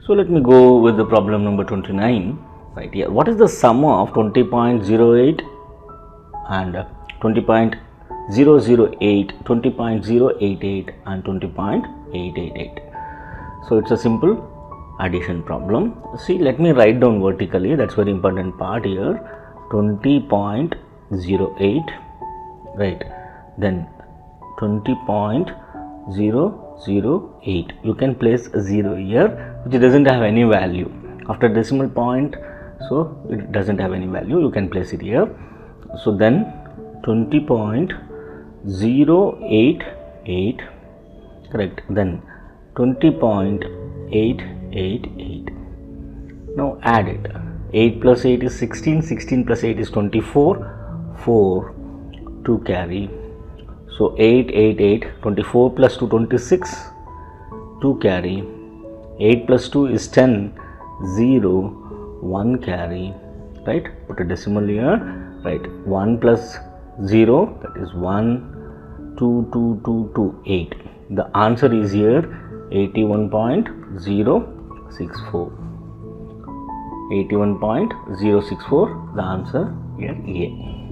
So let me go with the problem number 29 right here. What is the sum of 20.08 and 20.008, 20.088 and 20.888? So it's a simple addition problem. See, let me write down vertically, that's very important part here. 20.08, right, then 20.008. You can place a 0 here which doesn't have any value after decimal point, so it doesn't have any value. You can place it here. So then 20.088, correct, then 20.888. now add it. 8 plus 8 is 16, 16 plus 8 is 24, 4, 2 carry. So 8, 8, 8, 24 plus 2, 26, 2 carry. 8 plus 2 is 10, 0, 1 carry, right? Put a decimal here, right? 1 plus 0, that is 1, 2, 2, 2, 2, 8. The answer is here 81.064. 81.064, the answer here A.